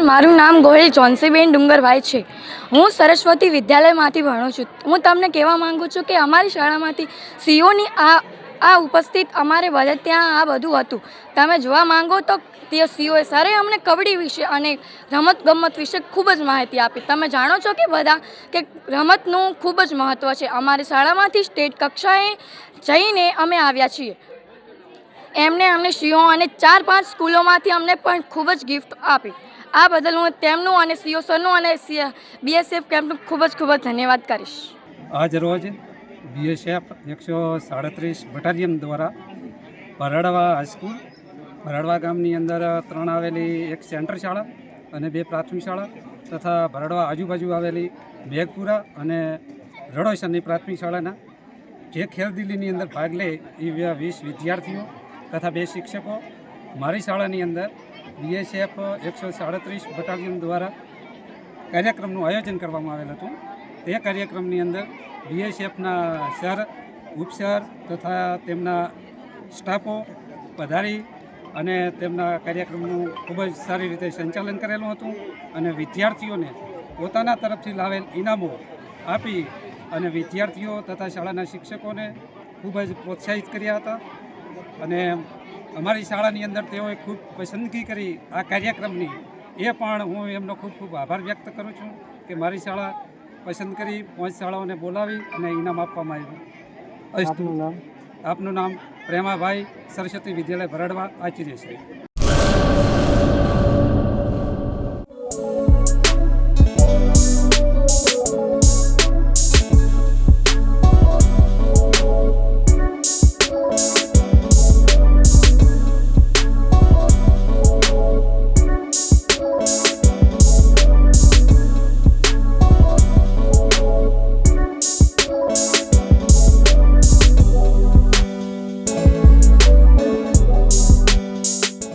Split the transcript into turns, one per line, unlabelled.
મારું નામ ગોહિલ ચોનસીબેન ડુંગરભાઈ છે। હું સરસ્વતી વિદ્યાલયમાંથી ભણું છું। હું તમને કહેવા માગું છું કે અમારી શાળામાંથી સીઓની આ ઉપસ્થિત અમારે બધે ત્યાં આ બધું હતું। તમે જોવા માંગો તો તે સીઓએ સરે અમને કબડ્ડી વિશે અને રમતગમત વિશે ખૂબ જ માહિતી આપી। તમે જાણો છો કે બધા કે રમતનું ખૂબ જ મહત્ત્વ છે। અમારી શાળામાંથી સ્ટેટ કક્ષાએ જઈને અમે આવ્યા છીએ। એમને અમને સીઓ અને 4-5 સ્કૂલોમાંથી અમને પણ ખૂબ જ ગિફ્ટ આપી। આ બદલ હું તેમનું અને સીઓ સરનું અને બીએસએફ કેમ્પનું ખૂબ જ ધન્યવાદ કરીશ।
આજ રોજ બીએસએફ 137 બટાલિયન દ્વારા ભરાડવા હાઈસ્કૂલ ભરાડવા ગામની અંદર 3 આવેલી એક સેન્ટર શાળા અને 2 પ્રાથમિક શાળા તથા ભરાડવા આજુબાજુ આવેલી મેઘપુરા અને રડોસરની પ્રાથમિક શાળાના જે ખેલદિલીની અંદર ભાગ લે એ 20 વિદ્યાર્થીઓ તથા 2 શિક્ષકો મારી શાળાની અંદર બીએસએફ 137 બટાલિયન દ્વારા કાર્યક્રમનું આયોજન કરવામાં આવેલ હતું। તે કાર્યક્રમની અંદર બીએસએફના સર ઉપસર તથા તેમના સ્ટાફો પધારી અને તેમના કાર્યક્રમનું ખૂબ જ સારી રીતે સંચાલન કરેલું હતું અને વિદ્યાર્થીઓને પોતાના તરફથી લાવેલ ઇનામો આપી અને વિદ્યાર્થીઓ તથા શાળાના શિક્ષકોને ખૂબ જ પ્રોત્સાહિત કર્યા હતા અને અમારી શાળાની અંદર તેઓએ ખૂબ પસંદગી કરી આ કાર્યક્રમની। એ પણ હું એમનો ખૂબ આભાર વ્યક્ત કરું છું કે મારી શાળા પસંદ કરી 5 શાળાઓને બોલાવી અને ઇનામ આપવામાં આવ્યું। આપનું નામ? પ્રેમાભાઈ, સરસ્વતી વિદ્યાલય ભરાડવા આચાર્ય છે।